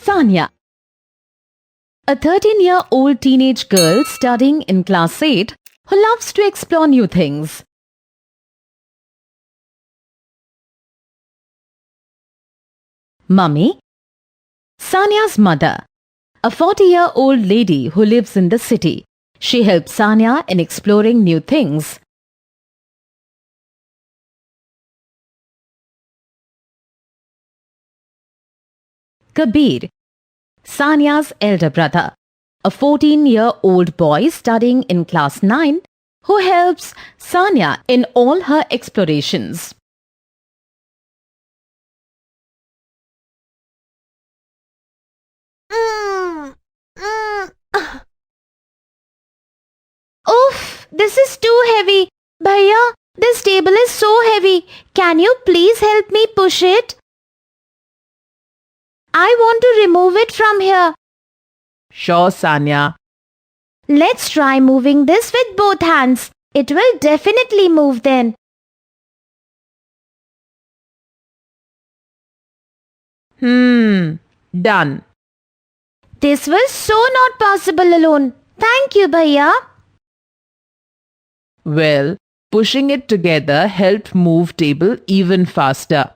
Sanya, a 13-year-old teenage girl studying in class 8 who loves to explore new things. Mummy, Sanya's mother, a 40-year-old lady who lives in the city. She helps Sanya in exploring new things. Kabir, Sanya's elder brother, a 14-year-old boy studying in class 9 who helps Sanya in all her explorations. Oof, this is too heavy. Bhaiya, this table is so heavy. Can you please help me push it? I want to remove it from here. Sure, Sanya. Let's try moving this with both hands. It will definitely move then. Done. This was so not possible alone. Thank you, Bhaiya. Well, pushing it together helped move table even faster.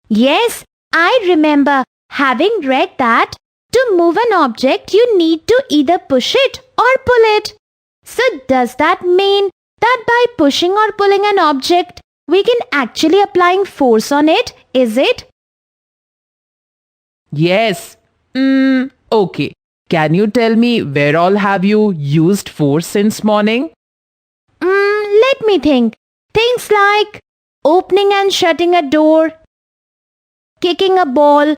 Yes, I remember having read that to move an object you need to either push it or pull it. So does that mean that by pushing or pulling an object, we can actually applying force on it, is it? Yes. Okay. Can you tell me where all have you used force since morning? Let me think. Things like opening and shutting a door, kicking a ball,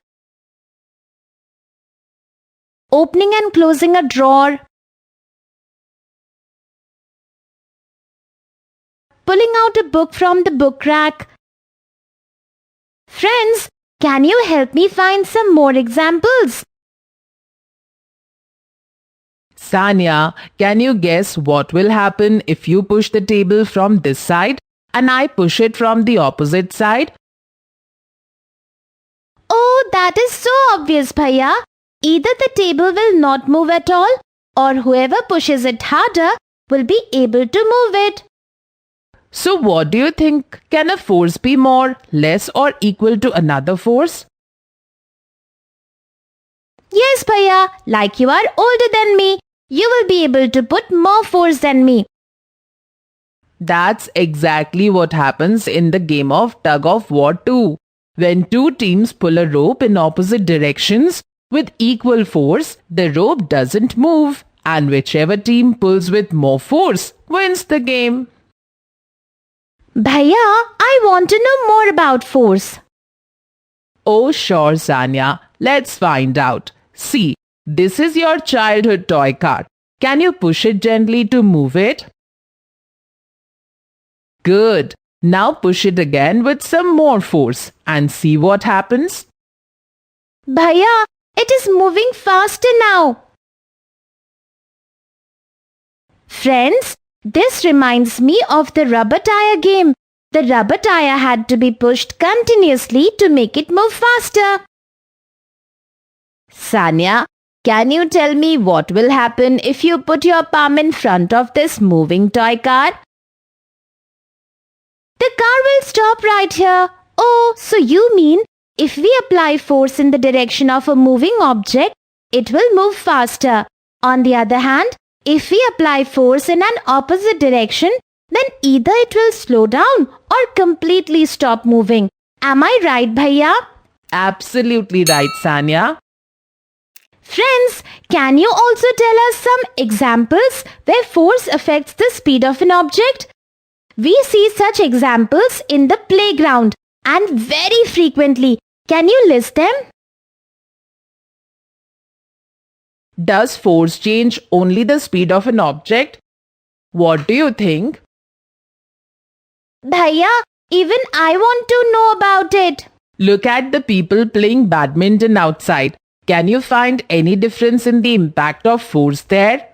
opening and closing a drawer, pulling out a book from the book rack. Friends, can you help me find some more examples? Sanya, can you guess what will happen if you push the table from this side and I push it from the opposite side? Oh, that is so obvious, Bhaiya. Either the table will not move at all, or whoever pushes it harder will be able to move it. So what do you think? Can a force be more, less or equal to another force? Yes, Bhaiya, like you are older than me, you will be able to put more force than me. That's exactly what happens in the game of tug of war too. When two teams pull a rope in opposite directions with equal force, the rope doesn't move, and whichever team pulls with more force wins the game. Bhaiya, I want to know more about force. Oh sure, Sanya. Let's find out. See, this is your childhood toy car. Can you push it gently to move it? Good. Now push it again with some more force and see what happens. Bhaiya, it is moving faster now. Friends, this reminds me of the rubber tire game. The rubber tire had to be pushed continuously to make it move faster. Sanya, can you tell me what will happen if you put your palm in front of this moving toy car? The car will stop right here. Oh, so you mean if we apply force in the direction of a moving object, it will move faster. On the other hand, if we apply force in an opposite direction, then either it will slow down or completely stop moving. Am I right, Bhaiya? Absolutely right, Sanya. Friends, can you also tell us some examples where force affects the speed of an object? We see such examples in the playground and very frequently. Can you list them? Does force change only the speed of an object? What do you think? Bhaiya, even I want to know about it. Look at the people playing badminton outside. Can you find any difference in the impact of force there?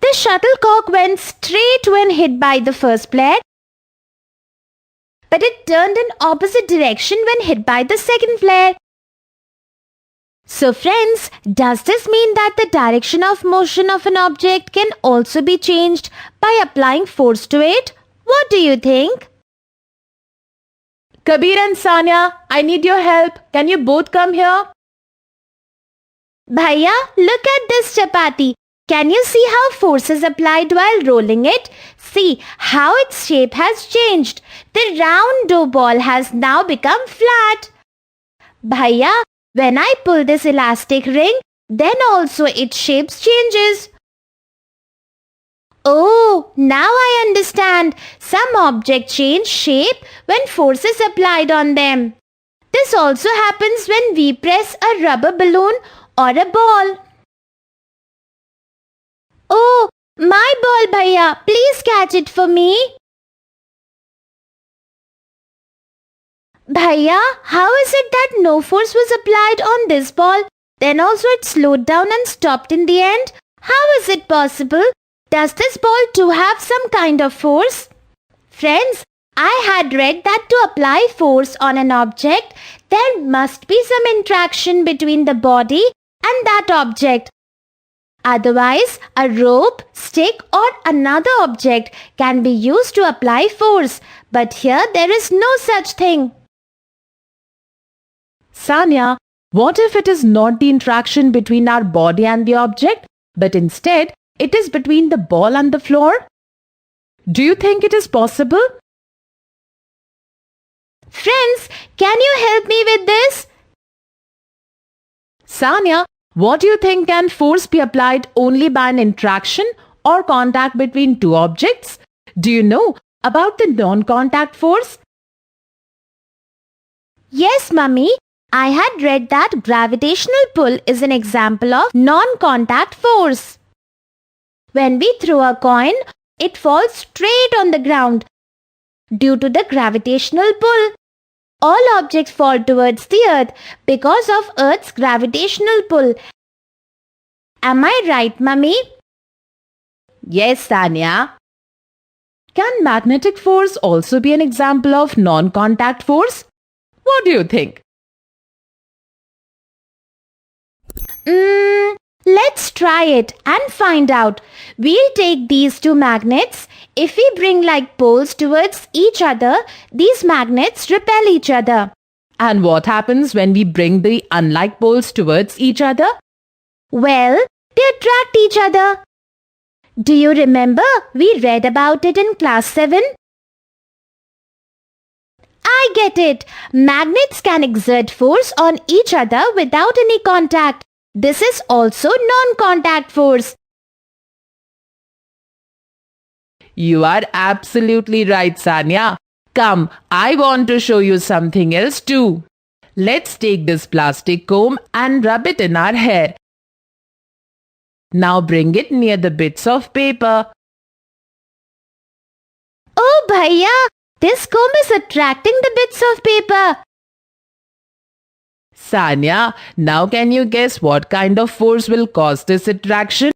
The shuttlecock went straight when hit by the first player, but it turned in opposite direction when hit by the second player. So friends, does this mean that the direction of motion of an object can also be changed by applying force to it? What do you think? Kabir and Sanya, I need your help. Can you both come here? Bhaiya, look at this chapati. Can you see how force is applied while rolling it? See how its shape has changed. The round dough ball has now become flat. Bhaiya, when I pull this elastic ring, then also its shape changes. Oh, now I understand. Some objects change shape when force is applied on them. This also happens when we press a rubber balloon or a ball. Oh, my ball, Bhaiya. Please catch it for me. Bhaiya, how is it that no force was applied on this ball? Then also it slowed down and stopped in the end? How is it possible? Does this ball too have some kind of force? Friends, I had read that to apply force on an object, there must be some interaction between the body and that object. Otherwise, a rope, stick or another object can be used to apply force. But here there is no such thing. Sanya, what if it is not the interaction between our body and the object, but instead it is between the ball and the floor? Do you think it is possible? Friends, can you help me with this? Sanya, what do you think, can force be applied only by an interaction or contact between two objects? Do you know about the non-contact force? Yes, Mummy. I had read that gravitational pull is an example of non-contact force. When we throw a coin, it falls straight on the ground due to the gravitational pull. All objects fall towards the earth because of Earth's gravitational pull. Am I right, Mummy? Yes, Sanya. Can magnetic force also be an example of non-contact force? What do you think? Let's try it and find out. We'll take these two magnets. If we bring like poles towards each other, these magnets repel each other. And what happens when we bring the unlike poles towards each other? Well, they attract each other. Do you remember we read about it in class 7? I get it. Magnets can exert force on each other without any contact. This is also non-contact force. You are absolutely right, Sanya. Come, I want to show you something else too. Let's take this plastic comb and rub it in our hair. Now bring it near the bits of paper. Oh, Bhaiya, this comb is attracting the bits of paper. Sanya, now can you guess what kind of force will cause this attraction?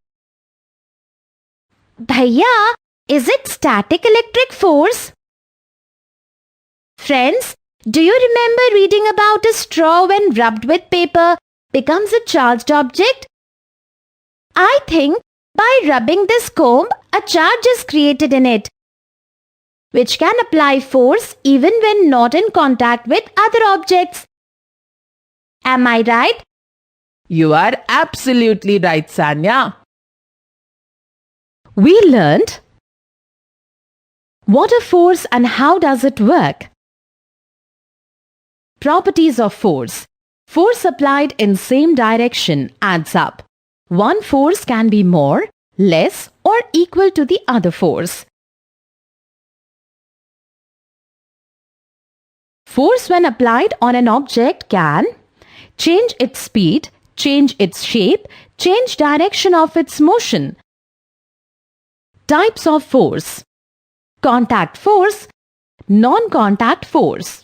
Bhaiya, is it static electric force? Friends, do you remember reading about a straw when rubbed with paper becomes a charged object? I think by rubbing this comb, a charge is created in it, which can apply force even when not in contact with other objects. Am I right? You are absolutely right, Sanya. We learned what a force and how does it work. Properties of force. Force applied in same direction adds up. One force can be more, less or equal to the other force. Force when applied on an object can change its speed, change its shape, change direction of its motion. Types of force. Contact force, non-contact force.